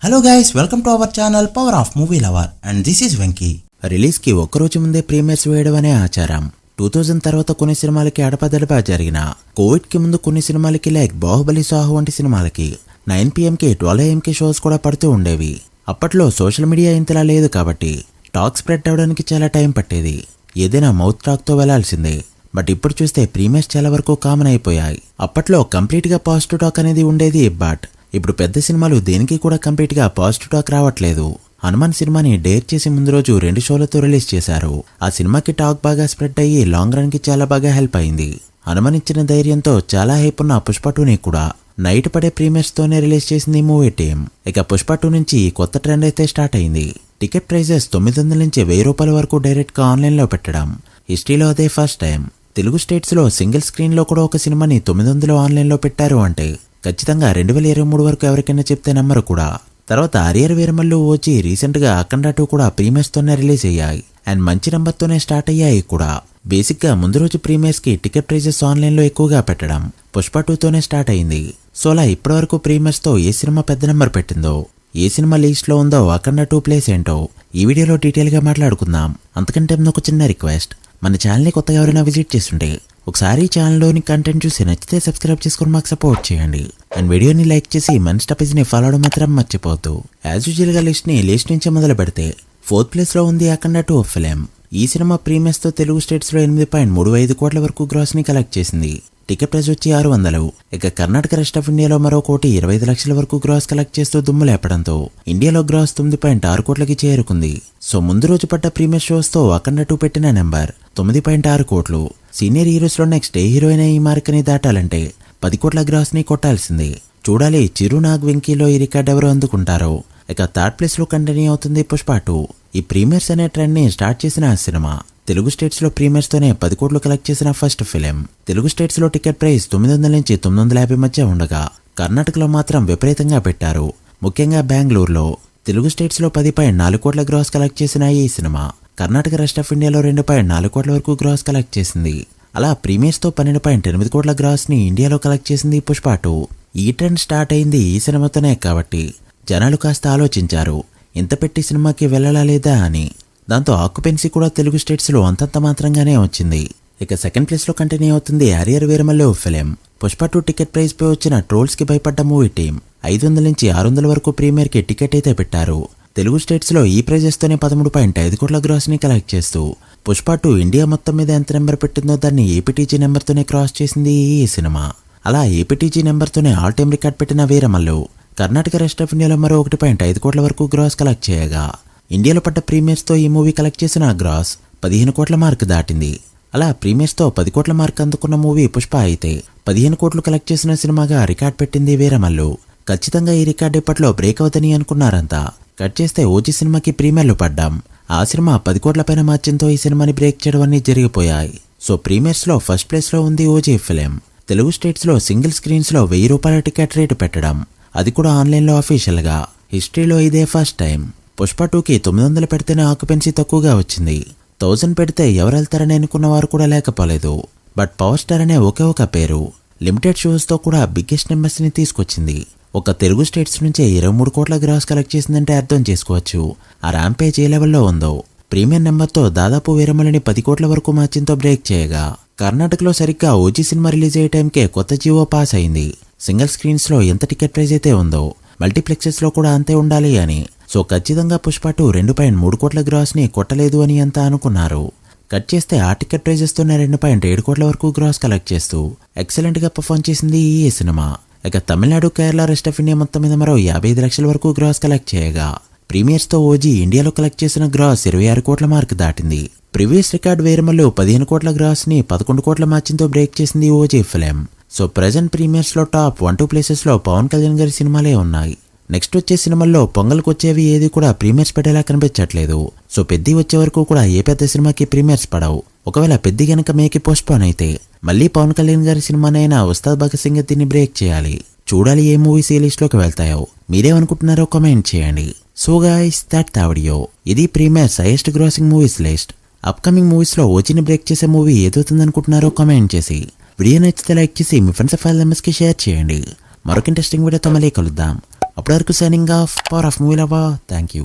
Hello guys, welcome to our channel power of movie lover and this is Venky. Release కి ఒక్కరోజు ముందే premieres వేయడం అనే ఆచారం. 2000 తర్వాత కొన్ని సినిమాలకి అడపదడపా జరిగిన, కోవిడ్ కి ముందు కొన్ని సినిమాలకి లైక్ బాహుబలి, సాహు వంటి సినిమాలకి 9 PM కి 12 AM కి షోస్ కూడా పడుతూ ఉండేవి. అప్పట్లో సోషల్ మీడియా ఇంతలా లేదు కాబట్టి టాక్ స్ప్రెడ్ అవడానికి చాలా టైం పట్టేది. ఏదైనా మౌత్ టాక్ తో వెళ్లాల్సిందే. బట్ ఇప్పుడు చూస్తే ప్రీమియర్స్ చాలా వరకు కామన్ అయిపోయాయి. అప్పట్లో కంప్లీట్ గా పాజిటివ్ టాక్ అనేది ఉండేది, బట్ ఇప్పుడు పెద్ద సినిమాలు దేనికి కూడా కంప్లీట్ గా పాజిటివ్ టాక్ రావట్లేదు. హనుమాన్ సినిమాని డేర్ చేసి ముందు రోజు 2 షోలతో రిలీజ్ చేశారు. ఆ సినిమాకి టాక్ బాగా స్ప్రెడ్ అయ్యి లాంగ్ రన్ కి చాలా బాగా హెల్ప్ అయింది. హనుమాన్ ఇచ్చిన ధైర్యంతో చాలా హైప్ ఉన్న పుష్ప 2ని కూడా నైట్ పడే ప్రీమియర్స్ తోనే రిలీజ్ చేసింది మూవీ టీం. ఇక పుష్ప 2 నుంచి కొత్త ట్రెండ్ అయితే స్టార్ట్ అయింది. టికెట్ ప్రైజెస్ 900 నుంచి 1000 రూపాయల వరకు డైరెక్ట్ గా ఆన్లైన్ లో పెట్టడం హిస్టరీలో అదే ఫస్ట్ టైం. తెలుగు స్టేట్స్ లో సింగిల్ స్క్రీన్ లో కూడా ఒక సినిమాని 900 ఆన్లైన్ లో పెట్టారు అంటే ఖచ్చితంగా 2023 వరకు ఎవరికైనా చెప్తే నమ్మరు కూడా. తర్వాత ఆర్యర్ వీరమల్లు ఓజీ రీసెంట్ గా అఖండ 2 కూడా ప్రీమియర్స్ తోనే రిలీజ్ అయ్యాయి అండ్ మంచి నంబర్ తోనే స్టార్ట్ అయ్యాయి కూడా. బేసిక్ గా ముందు రోజు ప్రీమియర్స్ కి టికెట్ ప్రైజెస్ ఆన్లైన్ లో ఎక్కువగా పెట్టడం పుష్ప 2 తోనే స్టార్ట్ అయింది. సో అలా ఇప్పటి వరకు ప్రీమియర్స్ తో ఏ సినిమా పెద్ద నంబర్ పెట్టిందో, ఏ సినిమా లీస్ట్ లో ఉందో, అఖండ 2 ప్లేస్ ఏంటో ఈ వీడియోలో డీటెయిల్ గా మాట్లాడుకుందాం. అంతకంటే ఒక చిన్న రిక్వెస్ట్, మన ఛానల్ ని కొత్తగా ఎవరైనా విజిట్ చేస్తుంటే ఒకసారి ఛానల్లోని కంటెంట్ చూసి నచ్చితే సబ్స్క్రైబ్ చేసుకుని మాకు సపోర్ట్ చేయండి అండ్ వీడియోని లైక్ చేసి మన స్టాపేజ్ ని ఫాలో అవడం మాత్రం మర్చిపోవద్దు. యాజ్ యూజువల్ గా లిస్ట్ నుంచి మొదలు పెడితే 4th ప్లేస్ లో ఉంది అఖండ 2 ఫిలిం. ఈ సినిమా ప్రీమియర్స్ తో తెలుగు స్టేట్స్ లో 8.35 కోట్ల వరకు గ్రాస్ ని కలెక్ట్ చేసింది. టికెట్ ప్రైస్ వచ్చి 600. ఇక కర్ణాటక రెస్ట్ ఆఫ్ ఇండియాలో మరో 1,25 లక్షల వరకు గ్రాస్ కలెక్ట్ చేస్తూ దుమ్ము లేపడంతో ఇండియాలో గ్రాస్ 9.6 కోట్లకి చేరుకుంది. సో ముందు రోజు పడ్డ ప్రీమియర్ షోస్ తో అఖండ 2 పెట్టిన నెంబర్ 9.6 కోట్లు. సీనియర్ హీరోస్ లో నెక్స్ట్ ఏ హీరోయిన్ ఈ మార్క్ ని దాటాలంటే 10 కోట్ల గ్రాస్ ని కొట్టాల్సిందే. చూడాలి చిరు, నాగ్, వెంకీలో ఈ రికార్డ్ ఎవరు అందుకుంటారో. ఇక 3rd ప్లేస్ లో కంటిన్యూ అవుతుంది పుష్ప 2. ఈ ప్రీమియర్స్ అనే ట్రెండ్ ని స్టార్ట్ చేసిన ఆ సినిమా తెలుగు స్టేట్స్ లో ప్రీమియర్స్ తోనే 10 కోట్లు కలెక్ట్ చేసిన ఫస్ట్ ఫిలిం. తెలుగు స్టేట్స్ లో టికెట్ ప్రైస్ 900 నుంచి 950 మధ్య ఉండగా కర్ణాటకలో మాత్రం విపరీతంగా పెట్టారు. ముఖ్యంగా బెంగళూరులో తెలుగు స్టేట్స్ లో 10.4 కోట్ల గ్రాస్ కలెక్ట్ చేసిన ఈ సినిమా కర్ణాటక రెస్ట్ ఆఫ్ ఇండియాలో 2.4 కోట్ల వరకు గ్రాస్ కలెక్ట్ చేసింది. అలా ప్రీమియర్స్ తో 12.8 కోట్ల గ్రాస్ ని ఇండియాలో కలెక్ట్ చేసింది పుష్ప 2. ఈ ట్రెండ్ స్టార్ట్ అయింది ఈ సినిమాతోనే కాబట్టి జనాలు కాస్త ఆలోచించారు, ఇంత పెట్టి సినిమాకి వెళ్ళాలా లేదా అని. దాంతో ఆక్యుపెన్సీ కూడా తెలుగు స్టేట్స్ లో అంతంత మాత్రంగానే వచ్చింది. ఇక 2nd ప్లేస్ లో కంటిన్యూ అవుతుంది ఆర్యర్ Veeramallu film. Pushpa 2 ticket price పై వచ్చిన ట్రోల్స్ కి భయపడ్డ మూవీ టీం 500 నుంచి 600 వరకు ప్రీమియర్ కి టికెట్ అయితే పెట్టారు. తెలుగు స్టేట్స్ లో ఈ ప్రైజెస్ తోనే 13.5 కోట్ల గ్రాస్ ని కలెక్ట్ చేస్తూ పుష్ప 2 ఇండియా మొత్తం మీద ఎంత నెంబర్ పెట్టిందో దాన్ని ఏపీటీజీ నెంబర్ తోనే క్రాస్ చేసింది ఈ సినిమా. అలా ఏపీటీజీ నెంబర్ తోనే ఆల్ టైమ్ రికార్డ్ పెట్టిన వీరమల్లు కర్ణాటక రెస్ట్ ఆఫ్ ఇండియాలో మరో 1.5 కోట్ల వరకు గ్రాస్ కలెక్ట్ చేయగా ఇండియాలో పడ్డ ప్రీమియర్స్ తో ఈ మూవీ కలెక్ట్ చేసిన గ్రాస్ 15 కోట్ల మార్క్ దాటింది. అలా ప్రీమియర్స్ తో 10 కోట్ల మార్క్ అందుకున్న మూవీ పుష్ప అయితే 15 కోట్లు కలెక్ట్ చేసిన సినిమాగా రికార్డ్ పెట్టింది వీరమల్లు. ఖచ్చితంగా ఈ రికార్డ్ ఇప్పట్లో బ్రేక్ అవుతుందని అనుకున్నారంతా. కట్ చేస్తే ఓజీ సినిమాకి ప్రీమియర్లు పడ్డాం. ఆ సినిమా 10 కోట్ల పైన మార్జిన్తో ఈ సినిమాని బ్రేక్ చేయడం అన్ని జరిగిపోయాయి. సో ప్రీమియర్స్ లో ఫస్ట్ ప్లేస్ లో ఉంది ఓజీ ఫిలిం. తెలుగు స్టేట్స్ లో సింగిల్ స్క్రీన్స్ లో 1000 రూపాయల టికెట్ రేటు పెట్టడం, అది కూడా ఆన్లైన్ లో అఫీషియల్ గా హిస్టరీలో ఇదే ఫస్ట్ టైం. పుష్ప 2కి 900 పెడితేనే ఆక్యుపెన్సీ తక్కువగా వచ్చింది. 1000 పెడితే ఎవరు వెళ్తారని అనుకున్న వారు కూడా లేకపోలేదు. బట్ పవర్ స్టార్ అనే ఒకే ఒక పేరు లిమిటెడ్ షోస్ తో కూడా బిగ్గెస్ట్ నెంబర్స్ ని తీసుకొచ్చింది. ఒక తెలుగు స్టేట్స్ నుంచే 23 కోట్ల గ్రాస్ కలెక్ట్ చేసిందంటే అర్థం చేసుకోవచ్చు ఆ ర్యాంపేజ్ ఏ లెవెల్లో ఉందో. ప్రీమియం నెంబర్ తో దాదాపు వీరమల్లిని 10 కోట్ల వరకు మార్జిన్తో బ్రేక్ చేయగా కర్ణాటకలో సరిగ్గా ఓజీ సినిమా రిలీజ్ అయ్యే టైంకే కొత్త జియో పాస్ అయింది. సింగిల్ స్క్రీన్స్ లో ఎంత టికెట్ ప్రైస్ అయితే ఉందో మల్టీప్లెక్సెస్ లో కూడా అంతే ఉండాలి అని. సో ఖచ్చితంగా పుష్ప 2 2.3 కోట్ల గ్రాస్ ని కొట్టలేదు అని అంతా అనుకున్నారు. కట్ చేస్తే ఆ టికెట్ ప్రైజెస్ తోనే 2.7 కోట్ల వరకు గ్రాస్ కలెక్ట్ చేస్తూ ఎక్సలెంట్ గా పర్ఫార్మ్ చేసింది ఈ సినిమా. ఇక Tamil Nadu, Kerala, rest of India మొత్తం మీద మరో 55 లక్షల వరకు గ్రాస్ కలెక్ట్ చేయగా ప్రీమియర్స్ తో ఓజీ ఇండియాలో కలెక్ట్ చేసిన గ్రాస్ 26 కోట్ల మార్క్ దాటింది. ప్రీవియస్ రికార్డ్ వీరమల్లు 15 కోట్ల గ్రాస్ ని 11 కోట్ల మార్జిన్తో బ్రేక్ చేసింది OG film. So present premieres లో టాప్ 1-2 ప్లేసెస్ లో పవన్ కళ్యాణ్ గారి సినిమాలే ఉన్నాయి. నెక్స్ట్ వచ్చే సినిమాల్లో పొంగల్కి వచ్చేవి ఏది కూడా ప్రీమియర్స్ పెట్టేలా కనిపించట్లేదు. సో పెద్ద వచ్చే వరకు కూడా ఏ పెద్ద సినిమాకి ప్రీమియర్స్ పడవు. ఒకవేళ పెద్ద గనక మేకి పోస్ట్పోన్ అయితే మళ్ళీ పవన్ కళ్యాణ్ గారి సినిమానైనా ఉస్తాద్ భగత్ సింగ్ దీన్ని బ్రేక్ చేయాలి. చూడాలి ఏ మూవీస్ ఈ లిస్ట్ లోకి వెళ్తాయో. మీరేమనుకుంటున్నారో కామెంట్ చేయండి. So guys, that the video. ఇది premieres highest grossing movies list. Upcoming movies లో ఓజీని బ్రేక్ చేసే మూవీ ఏదవుతుంది అనుకుంటున్నారో కామెంట్ చేసి వీడియో నచ్చితే లైక్ చేసి మీ ఫ్రెండ్స్ అండ్ ఫ్యామిలీ మెంబర్స్ కి షేర్ చేయండి. మరొక ఇంట్రెస్టింగ్ వీడియోతో మళ్ళీ కలుద్దాం. అప్పటి వరకు signing off, power of movie lover. Thank you.